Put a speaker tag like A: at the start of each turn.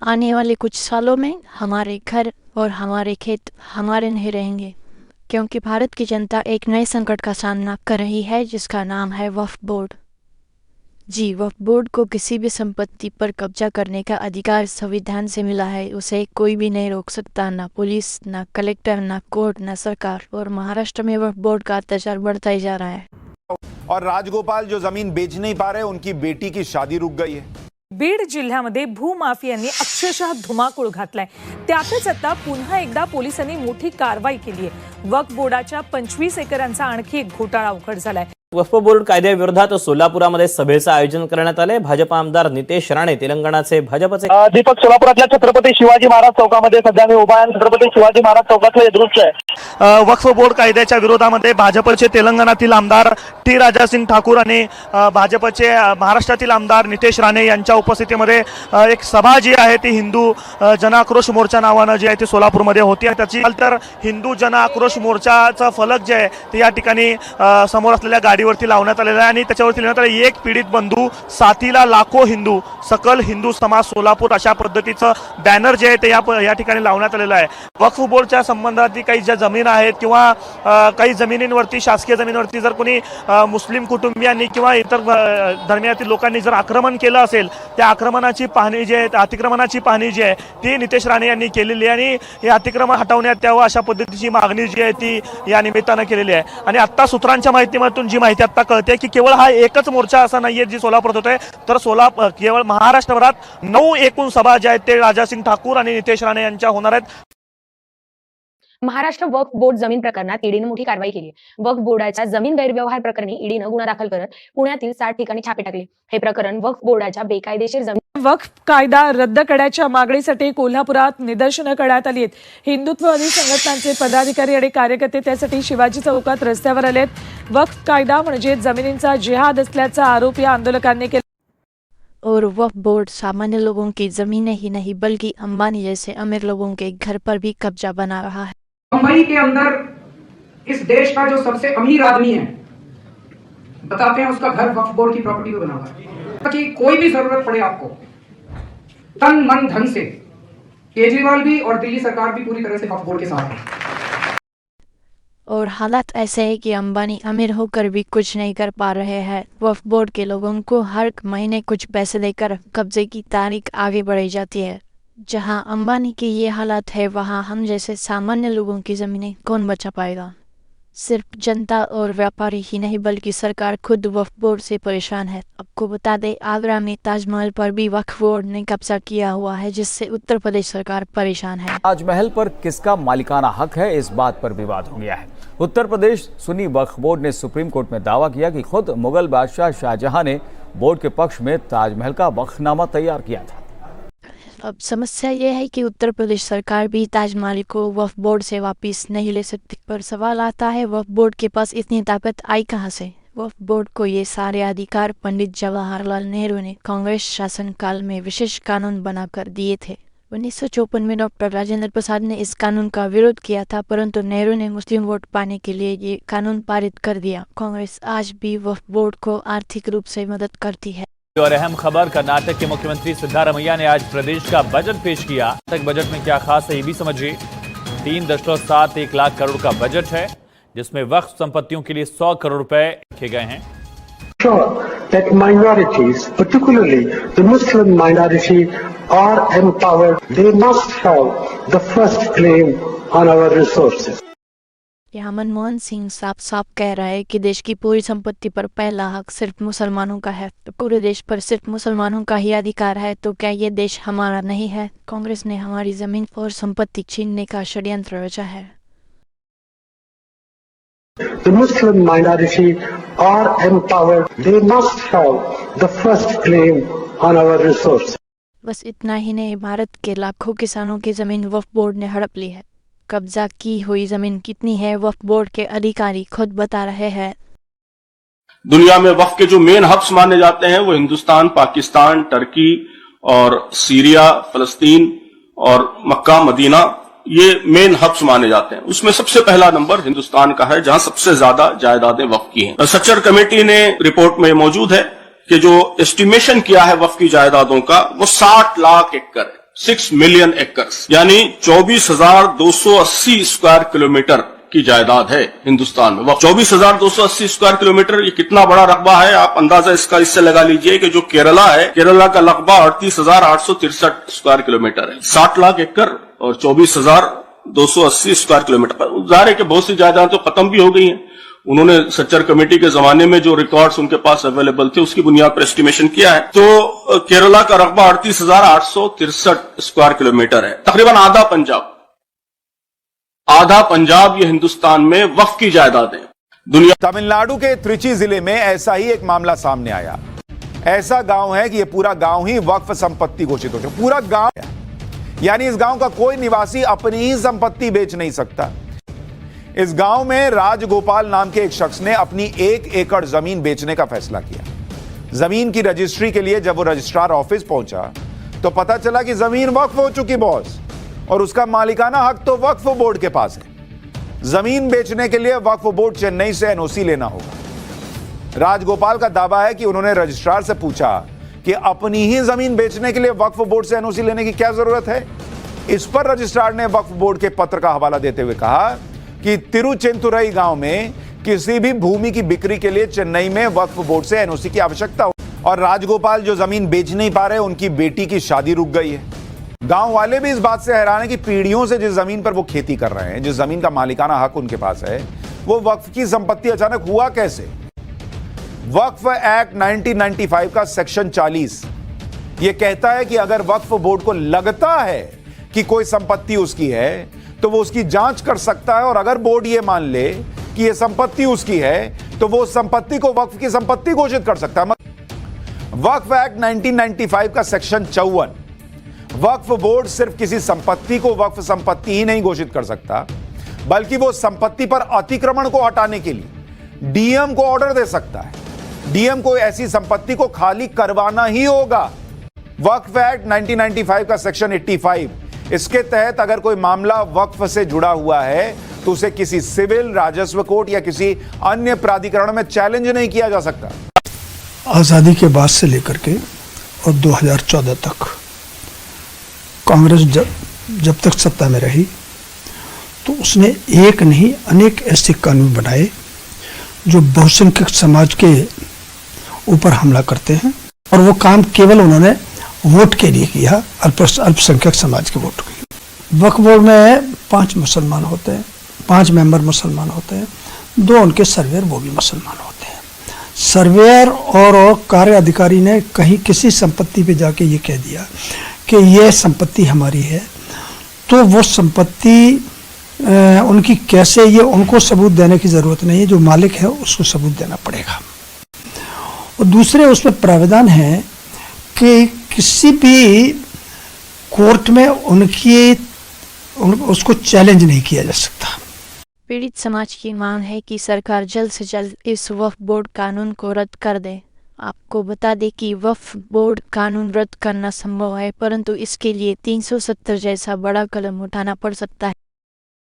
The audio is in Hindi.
A: आने वाले कुछ सालों में हमारे घर और हमारे खेत हमारे नहीं रहेंगे, क्योंकि भारत की जनता एक नए संकट का सामना कर रही है जिसका नाम है वक्फ बोर्ड। जी, वक्फ बोर्ड को किसी भी संपत्ति पर कब्जा करने का अधिकार संविधान से मिला है। उसे कोई भी नहीं रोक सकता, ना पुलिस, ना कलेक्टर, ना कोर्ट, ना सरकार। और महाराष्ट्र में वक्फ बोर्ड का अत्याचार बढ़ता ही जा रहा है।
B: और राजगोपाल जो जमीन बेच नहीं पा रहे, उनकी बेटी की शादी रुक गई है।
C: बीड जिल्ह्यामध्ये भूमाफियांनी अक्षरशः धुमाकूळ घातलाय। त्यातच आता पुन्हा एकदा पोलिसांनी मोठी कारवाई केली आहे। वक्फ बोर्डाच्या 25 एकरांचा आणखी एक घोटाळा उघड झालाय।
D: वक्फ बोर्ड कायद्याविरोधात सोलापुरामध्ये सभेचं आयोजन करण्यात आले। भाजप आमदार नितेश राणे, तेलंगणाचे भाजपचे
E: दीपक, सोलापुरातल्या छत्रपती शिवाजी महाराज चौकामध्ये सध्या मी उभा आहे। छत्रपती शिवाजी महाराज चौकातलं हे दृश्य आहे। वक्फ बोर्ड कायद्याच्या विरोधामध्ये भाजपचे तेलंगणातील आमदार टी राजासिंग ठाकूर आणि भाजपचे महाराष्ट्रातील आमदार नितेश राणे यांच्या उपस्थितीमध्ये एक सभा जी आहे ती हिंदू जन आक्रोश मोर्चा नावानं जी आहे ती सोलापूरमध्ये होती आणि त्याची तर हिंदू जन आक्रोश मोर्चाचा फलक जे आहे ते या ठिकाणी समोर असलेल्या गाडीवरती लावण्यात आलेला आहे आणि त्याच्यावरती लिहिण्यात आले, एक पीडित बंधू, साथीला लाखो हिंदू, सकल हिंदू समाज सोलापूर, अशा पद्धतीचं बॅनर जे आहे ते या ठिकाणी लावण्यात आलेलं आहे। वक्फ बोर्डच्या संबंधातील काही ज्या जमीन आहेत किंवा काही जमिनींवरती, शासकीय जमिनीवरती जर कोणी मुस्लिम कुटुंबियांनी किंवा इतर धर्मियातील लोकांनी जर आक्रमण केलं असेल, त्या आक्रमणाची पाहणी जी आहे, अतिक्रमणाची पाहणी जी आहे ती नितेश राणे यांनी केलेली आहे आणि हे अतिक्रमण हटवण्यात यावं अशा पद्धतीची मागणी जी आहे ती या निमित्तानं केलेली आहे। आणि आता सूत्रांच्या माहितीमधून जी माहिती आता कळते की केवळ हा एकच मोर्चा असा नाहीये जी सोलापुरात होतोय, तर केवळ महाराष्ट्रभरात 9 एकूण सभा ज्या आहेत ते राजासिंग ठाकूर आणि नितेश राणे यांच्या होणार आहेत।
F: महाराष्ट्र वक्फ बोर्ड जमीन प्रकरणात ईडीने मोठी कारवाई केली आहे। वक्फ बोर्डाच्या जमीन गैरव्यवहार प्रकरणी ईडीने गुन्हा दाखल करत पुण्यातील 60 ठिकाणी छापे टाकले। हे प्रकरण वक्फ बोर्डाच्या बेकायदेशीर जमीन
C: वक्फ कायदा रद्द करण्याच्या मागणीसाठी कोल्हापुरात निदर्शनं करण्यात आली आहेत। हिंदुत्ववादी संघटनांचे पदाधिकारी आणि कार्यकर्ते त्यासाठी शिवाजी चौकात रस्त्यावर आलेत। वक्फ कायदा म्हणजे जमिनींचा जिहाद असल्याचा आरोप या आंदोलकांनी केला।
A: और वक्फ बोर्ड सामान्य लोगों की जमीनें ही नहीं बल्कि अंबानी जैसे अमीर लोगों के घर पर भी कब्जा बना रहा है।
G: मुंबई के अंदर इस देश का जो सबसे अमीर आदमी है, बताते हैं उसका घर वक्फ बोर्ड की प्रॉपर्टी पे बना हुआ है। ताकि कोई भी जरूरत पड़े आपको, तन मन धन से केजरीवाल भी और दिल्ली सरकार भी पूरी तरह से वक्फ बोर्ड के साथ है।
A: और हालात ऐसे है कि अंबानी अमीर होकर भी कुछ नहीं कर पा रहे हैं। वक्फ बोर्ड के लोगों को हर महीने कुछ पैसे देकर कब्जे की तारीख आगे बढ़ाई जाती है। जहां अंबानी की ये हालत है, वहां हम जैसे सामान्य लोगों की जमीनें कौन बचा पाएगा। सिर्फ जनता और व्यापारी ही नहीं बल्कि सरकार खुद वक्फ बोर्ड से परेशान है। आपको बता दें, आगरा में ताजमहल पर भी वक्फ बोर्ड ने कब्जा किया हुआ है, जिससे उत्तर प्रदेश सरकार परेशान है।
H: ताजमहल पर किसका मालिकाना हक है, इस बात पर विवाद हो गया है। उत्तर प्रदेश सुन्नी वक्फ बोर्ड ने सुप्रीम कोर्ट में दावा किया कि खुद मुगल बादशाह शाहजहां ने बोर्ड के पक्ष में ताजमहल का वक्फनामा तैयार किया था।
A: अब समस्या ये है कि उत्तर प्रदेश सरकार भी ताजमहल को वक्फ बोर्ड से वापस नहीं ले सकती। पर सवाल आता है, वक्फ बोर्ड के पास इतनी ताकत आई कहां से। वक्फ बोर्ड को ये सारे अधिकार पंडित जवाहरलाल नेहरू ने कांग्रेस शासनकाल में विशेष कानून बनाकर दिए थे। 1954 में डॉक्टर राजेंद्र प्रसाद ने इस कानून का विरोध किया था, परंतु नेहरू ने मुस्लिम वोट पाने के लिए ये कानून पारित कर दिया। कांग्रेस आज भी वक्फ बोर्ड को आर्थिक रूप से मदद करती है।
D: और अहम खबर, कर्नाटक के मुख्यमंत्री सिद्धारमैया ने आज प्रदेश का बजट पेश किया। तक बजट में क्या खास है ये भी समझिए। 3.71 लाख करोड़ का बजट है, जिसमें वक्फ संपत्तियों के लिए 100 करोड़ रुपए रखे गए हैं।
I: That minorities, particularly the Muslim minority, are empowered. They must have the first claim on our resources.
A: यहाँ मनमोहन सिंह साफ साफ कह रहा है कि देश की पूरी संपत्ति पर पहला हक सिर्फ मुसलमानों का है। तो पूरे देश पर सिर्फ मुसलमानों का ही अधिकार है, तो क्या ये देश हमारा नहीं है। कांग्रेस ने हमारी जमीन और संपत्ति छीनने का षड्यंत्र रचा है।
I: The Muslim minority are empowered. They must have the first claim on our resources.
A: बस इतना ही नहीं, भारत के लाखों किसानों की जमीन वक्फ बोर्ड ने हड़प ली है। कब्जा की हुई जमीन कितनी है, वक्फ बोर्ड के अधिकारी खुद बता रहे हैं।
J: दुनिया में वक्फ के जो मेन हब्स माने जाते हैं वो हिंदुस्तान, पाकिस्तान, टर्की और सीरिया, फलस्तीन और मक्का, मदीना, ये मेन हब्स माने जाते हैं। उसमें सबसे पहला नंबर हिंदुस्तान का है, जहां सबसे ज्यादा जायदादें वक्फ की हैं। सच्चर कमेटी ने रिपोर्ट में मौजूद है कि जो एस्टिमेशन किया है वक्फ की जायदादों का, वो 60 लाख एकड़ है। 6 मिलियन एकर्स यानी 24,280 स्क्वायर किलोमीटर की जायदाद है हिंदुस्तान में। 24,280 स्क्वायर किलोमीटर, ये कितना बड़ा रकबा है आप अंदाजा इसका इससे लगा लीजिए कि जो केरला है, केरला का रकबा 38,863 स्क्वायर किलोमीटर है। 60 लाख एकड़ और 24,280 स्क्वायर किलोमीटर। जाहिर है कि बहुत सी जायदादें तो खत्म भी हो गई हैं। उन्होंने सच्चर कमेटी के जमाने में जो रिकॉर्ड्स उनके पास अवेलेबल थे उसकी बुनियाद पर एस्टिमेशन किया है, तो केरला का रकबा 38,863 स्क्वायर किलोमीटर है। तकरीबन आधा पंजाब ये हिंदुस्तान में वक्फ की जायदादें। दुनिया
B: तमिलनाडु के त्रिची जिले में ऐसा ही एक मामला सामने आया। ऐसा गांव है कि ये पूरा गांव ही वक्फ संपत्ति घोषित हो चुका, पूरा गांव, यानी इस गांव का कोई निवासी अपनी ही संपत्ति बेच नहीं सकता। इस गांव में राजगोपाल नाम के एक शख्स ने अपनी 1 एकड़ जमीन बेचने का फैसला किया। जमीन की रजिस्ट्री के लिए जब वो रजिस्ट्रार ऑफिस पहुंचा तो पता चला कि जमीन वक्फ हो चुकी बॉस, और उसका मालिकाना हक तो वक्फ बोर्ड के पास है। जमीन बेचने के लिए वक्फ बोर्ड चेन्नई से एनओसी लेना होगा। राजगोपाल का दावा है कि उन्होंने रजिस्ट्रार से पूछा कि अपनी ही जमीन बेचने के लिए वक्फ बोर्ड से एनओसी लेने की क्या जरूरत है। इस पर रजिस्ट्रार ने वक्फ बोर्ड के पत्र का हवाला देते हुए कहा कि तिरुचेंतुरई गांव में किसी भी भूमि की बिक्री के लिए चेन्नई में वक्फ बोर्ड से एनओसी की आवश्यकता हो, और राजगोपाल जो जमीन बेच नहीं पा रहे, उनकी बेटी की शादी रुक गई है। गांव वाले भी इस बात से हैरान है कि पीढ़ियों से जिस जमीन पर वो खेती कर रहे हैं, जिस जमीन का मालिकाना हक उनके पास है, वो वक्फ की संपत्ति अचानक हुआ कैसे। वक्फ एक्ट 1995 का सेक्शन 40 ये कहता है कि अगर वक्फ बोर्ड को लगता है कि कोई संपत्ति उसकी है तो वो उसकी जांच कर सकता है, और अगर बोर्ड ये मान ले कि ये संपत्ति उसकी है तो वो उस संपत्ति को वक्फ की संपत्ति घोषित कर सकता है। वक्फ एक्ट 1995 का सेक्शन 54, वक्फ बोर्ड सिर्फ किसी संपत्ति को वक्फ संपत्ति ही नहीं घोषित कर सकता, बल्कि वो संपत्ति पर अतिक्रमण को हटाने के लिए डीएम को ऑर्डर दे सकता है। डीएम को ऐसी संपत्ति को खाली करवाना ही होगा। वक्फ एक्ट 1995 का सेक्शन 85, इसके तहत अगर कोई मामला वक्फ से जुड़ा हुआ है तो उसे किसी सिविल, राजस्व कोर्ट या किसी अन्य प्राधिकरण में चैलेंज नहीं किया जा सकता।
K: आज़ादी के बाद से लेकर के और 2014 तक कांग्रेस जब तक सत्ता में रही तो उसने एक नहीं अनेक ऐसे कानून बनाए जो बहुसंख्यक समाज के ऊपर हमला करते हैं, और वो काम केवल उन्होंने वोट के लिए किया, अल्पसंख्यक समाज के वोट के। वक्फ बोर्ड में 5 मुसलमान होते हैं, 5 मेंबर मुसलमान होते हैं, 2 उनके सर्वेयर वो भी मुसलमान होते हैं। सर्वेयर और कार्य अधिकारी ने कहीं किसी संपत्ति पे जाके ये कह दिया कि ये संपत्ति हमारी है, तो वो संपत्ति उनकी कैसे, ये उनको सबूत देने की ज़रूरत नहीं है, जो मालिक है उसको सबूत देना पड़ेगा। और दूसरे उसमें प्रावधान है कि किसी भी कोर्ट में उसको चैलेंज नहीं किया जा सकता।
A: पीड़ित समाज की मांग है कि सरकार जल्द से जल्द इस वक्फ बोर्ड कानून को रद्द कर दे। आपको बता दें कि वक्फ बोर्ड कानून रद्द करना संभव है, परंतु इसके लिए 370 जैसा बड़ा कदम उठाना पड़ सकता है।